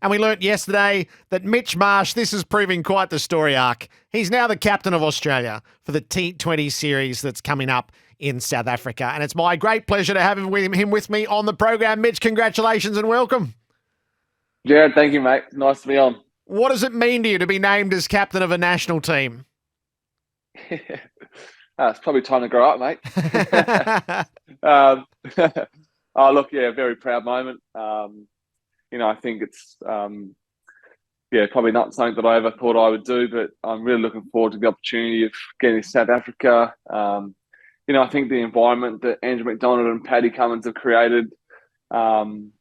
And we learnt yesterday that Mitch Marsh, this is proving quite the story arc. He's now the captain of Australia for the T20 series that's coming up in South Africa. And it's my great pleasure to have him with me on the program. Mitch, congratulations and welcome. Gerard, thank you, mate. Nice to be on. What does it mean to you to be named as captain of a national team? It's probably time to grow up, mate. um, oh, look, yeah, very proud moment. I think it's, probably not something that I ever thought I would do, but I'm really looking forward to the opportunity of getting to South Africa. I think the environment that Andrew McDonald and Paddy Cummins have created will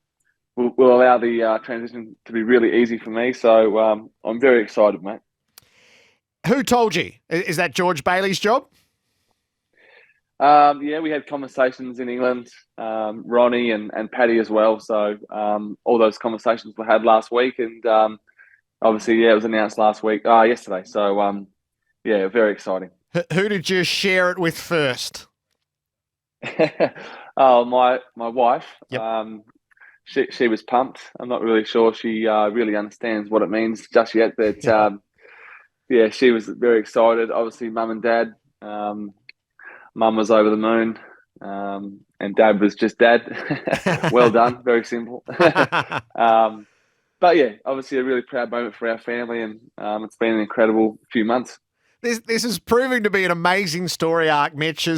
allow the transition to be really easy for me. So I'm very excited, mate. Who told you? Is that George Bailey's job? We had conversations in England, Ronnie and Paddy as well. So all those conversations were had last week, and obviously, it was announced yesterday. So very exciting. Who did you share it with first? Oh, my wife. Yep. She was pumped. I'm not really sure she really understands what it means just yet, but she was very excited. Obviously, mum and dad. Mum was over the moon, and dad was just dad. Well done. Very simple. But yeah, obviously a really proud moment for our family, and it's been an incredible few months. This is proving to be an amazing story arc, Mitch.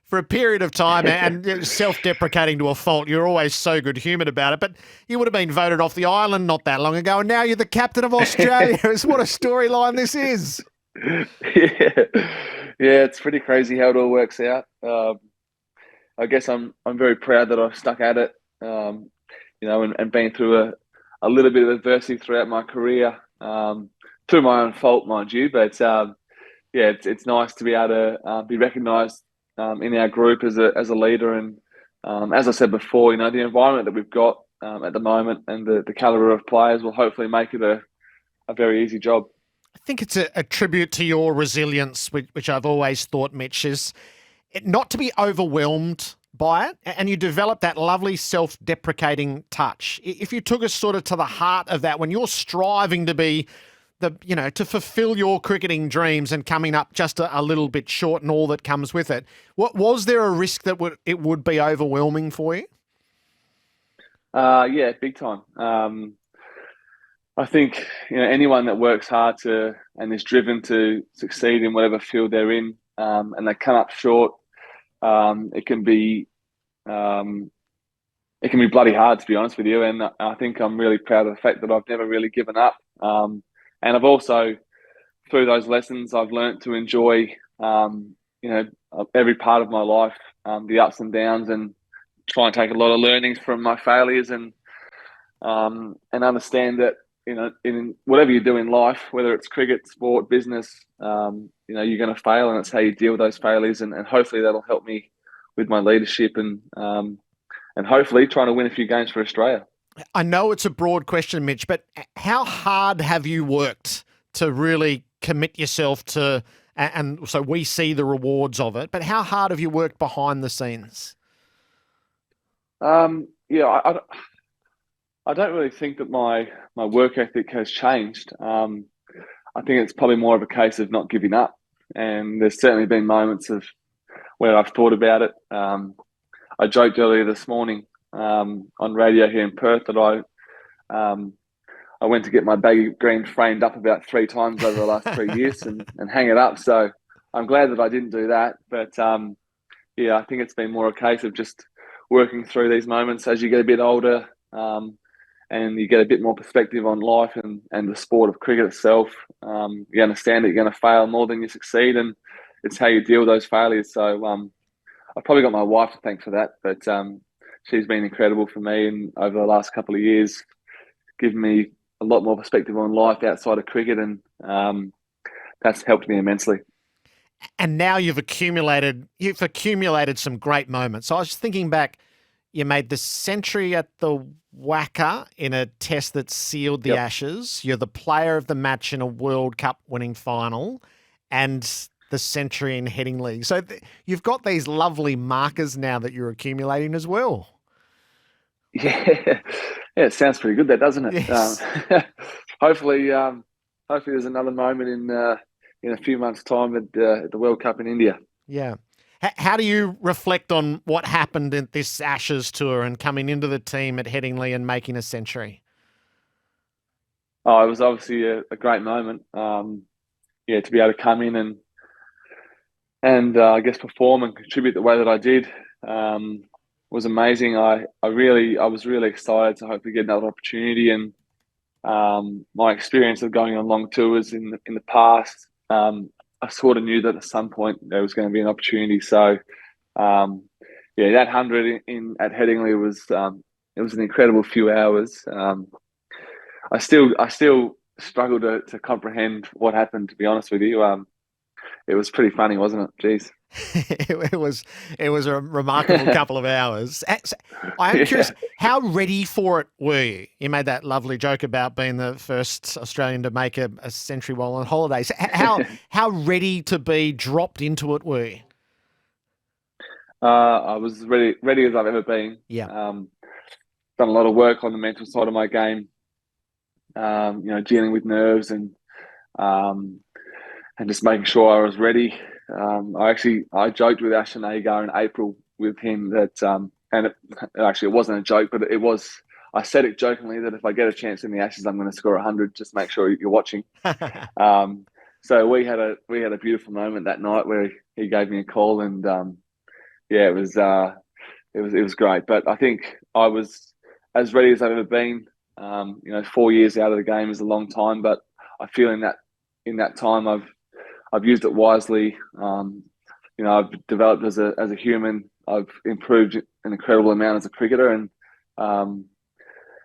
For a period of time, and self-deprecating to a fault, you're always so good-humoured about it, but you would have been voted off the island not that long ago, and now you're the captain of Australia. What a storyline this is. Yeah, it's pretty crazy how it all works out. I guess I'm very proud that I've stuck at it, and been through a little bit of adversity throughout my career, through my own fault, mind you. But it's nice to be able to be recognised in our group as a leader, and as I said before, the environment that we've got at the moment and the calibre of players will hopefully make it a very easy job. I think it's a tribute to your resilience, which I've always thought, Mitch, is not to be overwhelmed by it, and you develop that lovely self-deprecating touch. If you took us sort of to the heart of that, when you're striving to be to fulfill your cricketing dreams and coming up just a little bit short and all that comes with it, what was there a risk that it would be overwhelming for you? Yeah, big time. I think anyone that works hard and is driven to succeed in whatever field they're in, and they come up short, it can be bloody hard, to be honest with you. And I think I'm really proud of the fact that I've never really given up. And I've also, through those lessons, I've learned to enjoy, every part of my life, the ups and downs, and try and take a lot of learnings from my failures, and understand that, in whatever you do in life, whether it's cricket, sport, business, you're going to fail, and it's how you deal with those failures. And hopefully that'll help me with my leadership and hopefully trying to win a few games for Australia. I know it's a broad question, Mitch, but how hard have you worked to really commit yourself to, and so we see the rewards of it, but how hard have you worked behind the scenes? I don't really think that my work ethic has changed. I think it's probably more of a case of not giving up. And there's certainly been moments of where I've thought about it. I joked earlier this morning on radio here in Perth that I went to get my baggy green framed up about 3 times over the last 3 years and hang it up. So I'm glad that I didn't do that. But I think it's been more a case of just working through these moments as you get a bit older, and you get a bit more perspective on life and the sport of cricket itself. You understand that you're going to fail more than you succeed, and it's how you deal with those failures. So I've probably got my wife to thank for that, but she's been incredible for me, and over the last couple of years, given me a lot more perspective on life outside of cricket, and that's helped me immensely. And now you've accumulated some great moments. So I was just thinking back, you made the century at the Wacker in a test that sealed the Ashes. You're the player of the match in a World Cup winning final, and the century in Headingley. So you've got these lovely markers now that you're accumulating as well. Yeah, yeah, it sounds pretty good, that doesn't it? Yes. Hopefully, hopefully, there's another moment in a few months' time at the World Cup in India. Yeah. How do you reflect on what happened in this Ashes tour and coming into the team at Headingley and making a century? Oh, it was obviously a great moment. Yeah, to be able to come in and I guess perform and contribute the way that I did was amazing. I was really excited to hopefully get another opportunity, and my experience of going on long tours in the past, I sort of knew that at some point there was going to be an opportunity. So um, yeah, that 100 in at Headingley was it was an incredible few hours. I still struggle to comprehend what happened. To be honest with you, it was pretty funny, wasn't it? Jeez. It was a remarkable couple of hours. I am curious, Yeah. how ready for it were you? You made that lovely joke about being the first Australian to make a century while on holidays. How ready to be dropped into it were you? I was ready as I've ever been. Yeah. Um, Done a lot of work on the mental side of my game. Dealing with nerves um, and just making sure I was ready. I joked with Ashton Agar in April with him that it wasn't a joke, but it was. I said it jokingly that if I get a chance in the Ashes, I'm going to score 100. Just make sure you're watching. Um, so we had a beautiful moment that night where he gave me a call, and yeah, it was great. But I think I was as ready as I've ever been. 4 years out of the game is a long time, but I feel in that time I've used it wisely. I've developed as a human. I've improved an incredible amount as a cricketer, um,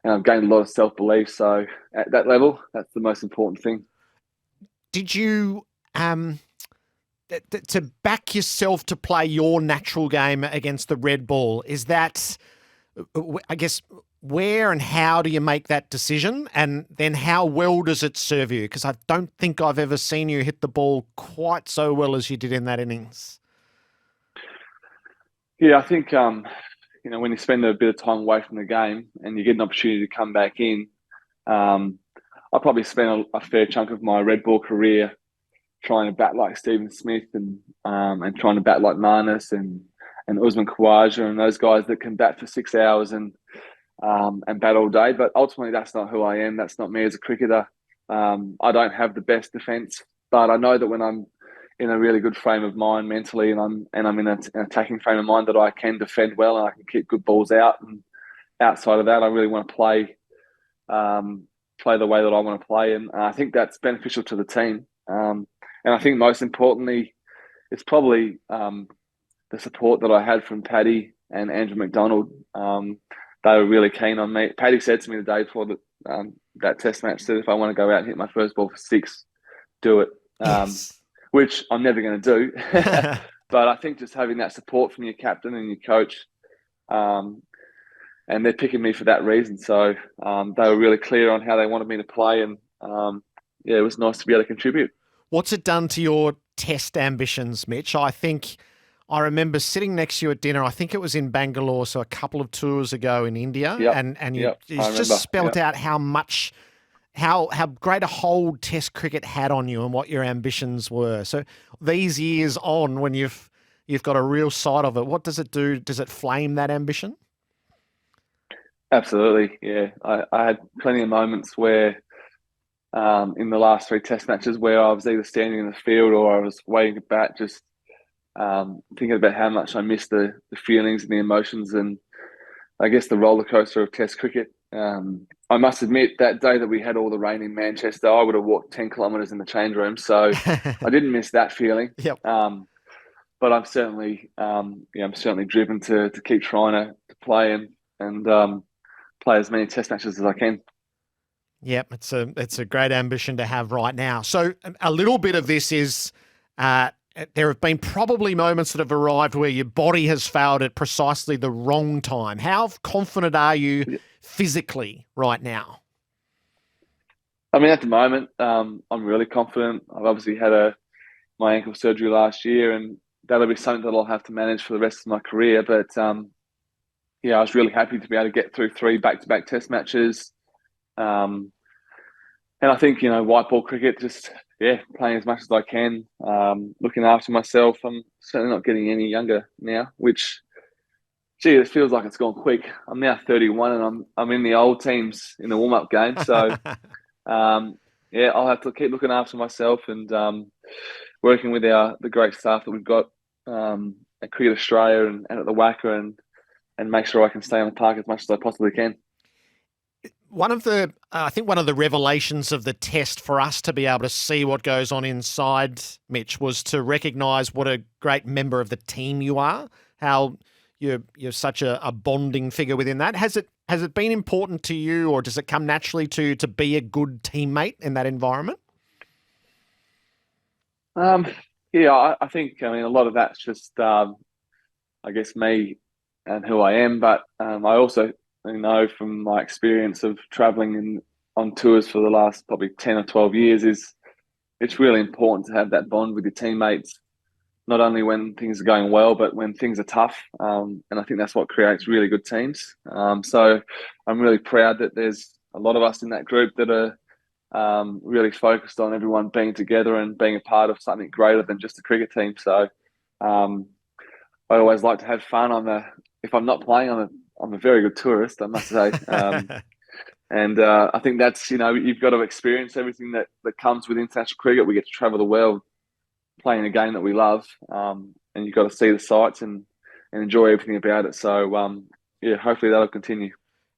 and I've gained a lot of self belief. So at that level, that's the most important thing. Did you to back yourself to play your natural game against the red ball? Is that, I guess, where and how do you make that decision? And then how well does it serve you? Because I don't think I've ever seen you hit the ball quite so well as you did in that innings. Yeah, I think when you spend a bit of time away from the game and you get an opportunity to come back in, um, I probably spent a fair chunk of my red ball career trying to bat like Stephen Smith and trying to bat like Marnus and Usman Khawaja and those guys that can bat for 6 hours and bat all day. But ultimately, that's not who I am. That's not me as a cricketer. I don't have the best defence, but I know that when I'm in a really good frame of mind mentally and I'm in an attacking frame of mind that I can defend well and I can keep good balls out. And outside of that, I really want to play the way that I want to play, and I think that's beneficial to the team. And I think most importantly, it's probably the support that I had from Paddy and Andrew McDonald. They were really keen on me. Paddy said to me the day before that test match, said if I want to go out and hit my first ball for six, do it. Yes. Which I'm never going to do. But I think just having that support from your captain and your coach, and they're picking me for that reason. So they were really clear on how they wanted me to play, and yeah, it was nice to be able to contribute. What's it done to your test ambitions, Mitch? I remember sitting next to you at dinner. I think it was in Bangalore, so a couple of tours ago in India, Yep, and you, yep, you I just remember. spelt Yep. out how great a hold Test cricket had on you and what your ambitions were. So these years on, when you've got a real sight of it, what does it do? Does it flame that ambition? Absolutely, yeah. I had plenty of moments where in the last three test matches where I was either standing in the field or I was waiting to bat, just thinking about how much I missed the feelings and the emotions and I guess the roller coaster of Test cricket. I must admit that day that we had all the rain in Manchester, I would have walked 10 kilometres in the change room, so I didn't miss that feeling. Yep. But I'm certainly driven to keep trying to play and play as many Test matches as I can. Yep, it's a great ambition to have right now. So a little bit of this is there have been probably moments that have arrived where your body has failed at precisely the wrong time. How confident are you physically right now? I mean, at the moment, I'm really confident. I've obviously had my ankle surgery last year, and that'll be something that I'll have to manage for the rest of my career. But I was really happy to be able to get through 3 back-to-back Test matches. Um, and I think, white ball cricket, just, playing as much as I can, looking after myself. I'm certainly not getting any younger now, which, gee, it feels like it's gone quick. I'm now 31 and I'm in the old teams in the warm-up game. So, I'll have to keep looking after myself and working with the great staff that we've got at Cricket Australia and at the WACA and make sure I can stay on the park as much as I possibly can. I think one of the revelations of the test for us to be able to see what goes on inside, Mitch, was to recognise what a great member of the team you are, how you're such a bonding figure within that. Has it been important to you, or does it come naturally to be a good teammate in that environment? I think, a lot of that's just, I guess, me and who I am, but I also know from my experience of traveling on tours for the last probably 10 or 12 years it's really important to have that bond with your teammates, not only when things are going well, but when things are tough. And I think that's what creates really good teams. So I'm really proud that there's a lot of us in that group that are really focused on everyone being together and being a part of something greater than just a cricket team. So I always like to have fun. If I'm not playing, I'm a very good tourist, I must say. And I think that's, you've got to experience everything that comes with international cricket. We get to travel the world playing a game that we love, and you've got to see the sights and enjoy everything about it. So, hopefully that'll continue.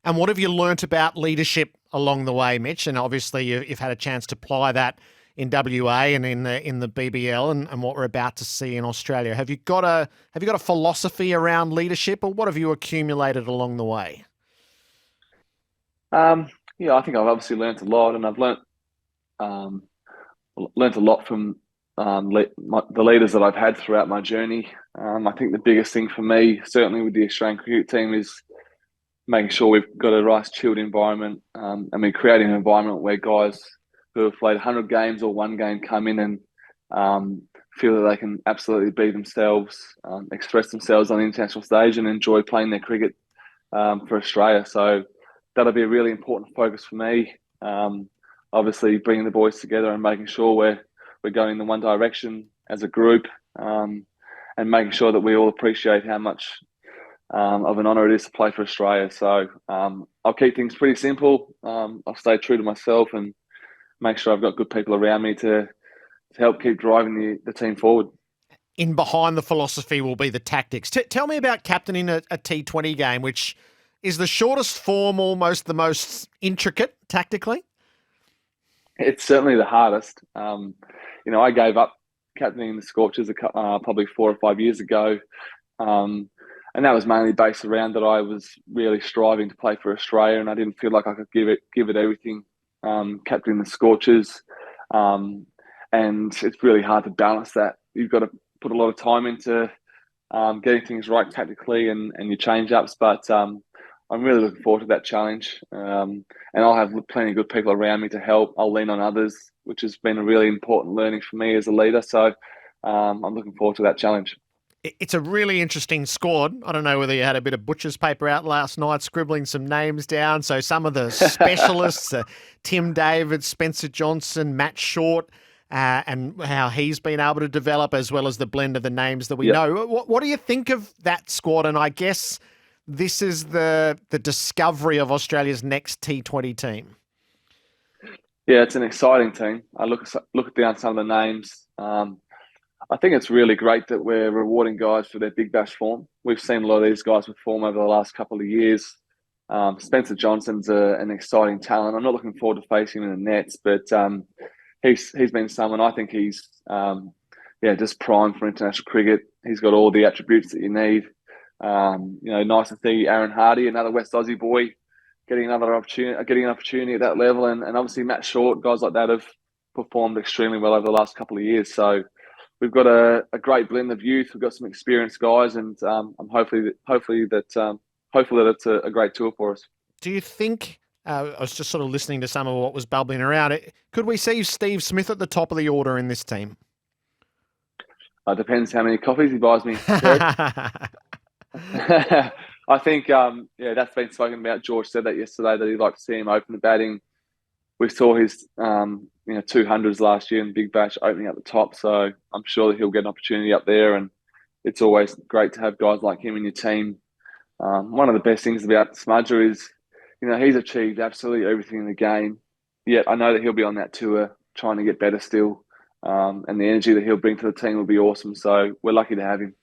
And what have you learnt about leadership along the way, Mitch? And obviously you've had a chance to apply that in WA and in the BBL and what we're about to see in Australia. Have you got a philosophy around leadership, or what have you accumulated along the way? I think I've obviously learnt a lot, and I've learnt a lot from the leaders that I've had throughout my journey. I think the biggest thing for me, certainly with the Australian cricket team, is making sure we've got a nice chilled environment. Creating an environment where guys who have played 100 games or one game come in and feel that they can absolutely be themselves, express themselves on the international stage and enjoy playing their cricket for Australia. So that'll be a really important focus for me. Obviously, bringing the boys together and making sure we're going in the one direction as a group, and making sure that we all appreciate how much of an honour it is to play for Australia. So I'll keep things pretty simple. I'll stay true to myself and make sure I've got good people around me to help keep driving the team forward. In behind the philosophy will be the tactics. Tell me about captaining a T20 game, which is the shortest form, almost the most intricate tactically. It's certainly the hardest. I gave up captaining the Scorchers probably 4 or 5 years ago. And that was mainly based around that I was really striving to play for Australia, and I didn't feel like I could give it everything, captaining the Scorchers. And it's really hard to balance that. You've got to put a lot of time into getting things right tactically and your change-ups. But I'm really looking forward to that challenge. And I'll have plenty of good people around me to help. I'll lean on others, which has been a really important learning for me as a leader. So I'm looking forward to that challenge. It's a really interesting squad. I don't know whether you had a bit of butcher's paper out last night, scribbling some names down. So some of the specialists, Tim David, Spencer Johnson, Matt Short, and how he's been able to develop, as well as the blend of the names that we know. What do you think of that squad? And I guess this is the discovery of Australia's next T20 team. Yeah, it's an exciting team. I look down some of the names. I think it's really great that we're rewarding guys for their Big Bash form. We've seen a lot of these guys perform over the last couple of years. Spencer Johnson's an exciting talent. I'm not looking forward to facing him in the nets, but he's been someone I think he's just primed for international cricket. He's got all the attributes that you need. Nice to see Aaron Hardy, another West Aussie boy, getting an opportunity at that level, and obviously Matt Short, guys like that have performed extremely well over the last couple of years. So we've got a great blend of youth. We've got some experienced guys, and I'm hopefully that it's a great tour for us. Do you think? I was just sort of listening to some of what was bubbling around. Could we see Steve Smith at the top of the order in this team? Depends how many coffees he buys me. I think, yeah, that's been spoken about. George said that yesterday that he'd like to see him open the batting. We saw his, 200s last year in Big Bash opening at the top, so I'm sure that he'll get an opportunity up there. And it's always great to have guys like him in your team. One of the best things about Smudger is, he's achieved absolutely everything in the game. Yet I know that he'll be on that tour trying to get better still. And the energy that he'll bring to the team will be awesome. So we're lucky to have him.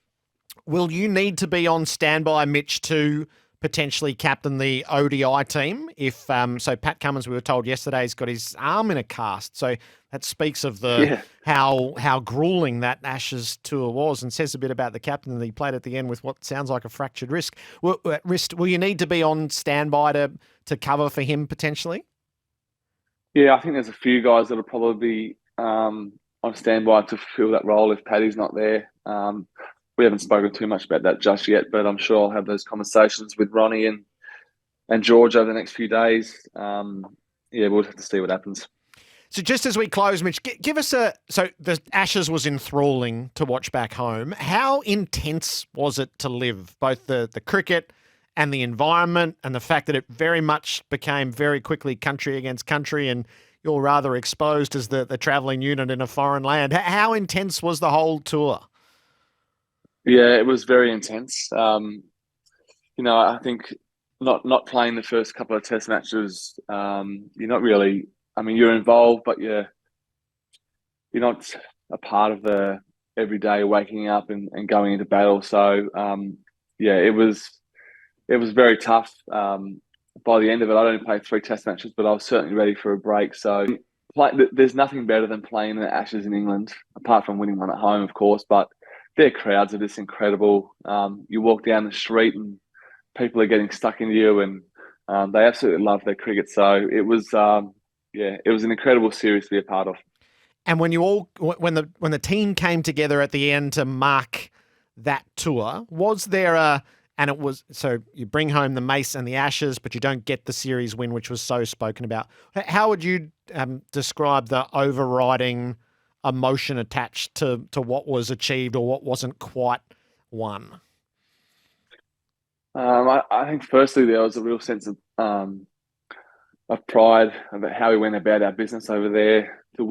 Will you need to be on standby, Mitch, to potentially captain the ODI team? If so, Pat Cummins, we were told yesterday, has got his arm in a cast. So that speaks of Yeah. how grueling that Ashes tour was, and says a bit about the captain that he played at the end with what sounds like a fractured wrist. Will you need to be on standby to cover for him potentially? Yeah, I think there's a few guys that'll probably be on standby to fill that role if Paddy's not there. We haven't spoken too much about that just yet, but I'm sure I'll have those conversations with Ronnie and George over the next few days. Yeah, we'll have to see what happens. So just as we close, Mitch, give us so the Ashes was enthralling to watch back home. How intense was it to live, both the cricket and the environment, and the fact that it very much became very quickly country against country, and you're rather exposed as the travelling unit in a foreign land? How intense was the whole tour? Yeah, it was very intense. I think not playing the first couple of Test matches, you're not really. I mean, you're involved, but you're not a part of the everyday waking up and going into battle. So yeah, it was very tough. By the end of it, I'd only played 3 Test matches, but I was certainly ready for a break. So there's nothing better than playing the Ashes in England, apart from winning one at home, of course. But their crowds are just incredible. You walk down the street and people are getting stuck into you, and they absolutely love their cricket. So it was, yeah, it was an incredible series to be a part of. And when when the team came together at the end to mark that tour, was there and it was, so you bring home the Mace and the Ashes, but you don't get the series win, which was so spoken about. How would you describe the overriding emotion attached to what was achieved or what wasn't quite won? I think firstly there was a real sense of pride about how we went about our business over there to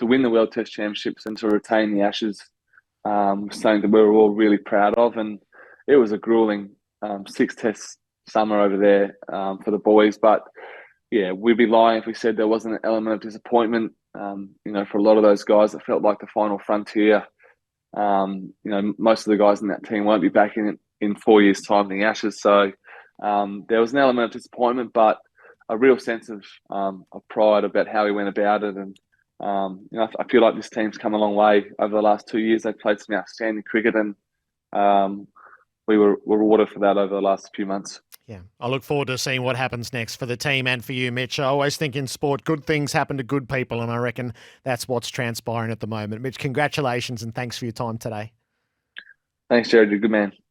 win the World Test Championships and to retain the Ashes. Something that we were all really proud of, and it was a grueling 6 Test summer over there for the boys. But yeah, we'd be lying if we said there wasn't an element of disappointment. For a lot of those guys, it felt like the final frontier. Most of the guys in that team won't be back in 4 years' time in the Ashes. So there was an element of disappointment, but a real sense of pride about how we went about it. And I feel like this team's come a long way over the last 2 years. They've played some outstanding cricket, and we were rewarded for that over the last few months. Yeah, I look forward to seeing what happens next for the team and for you, Mitch. I always think in sport, good things happen to good people, and I reckon that's what's transpiring at the moment. Mitch, congratulations and thanks for your time today. Thanks, Jared. You're a good man.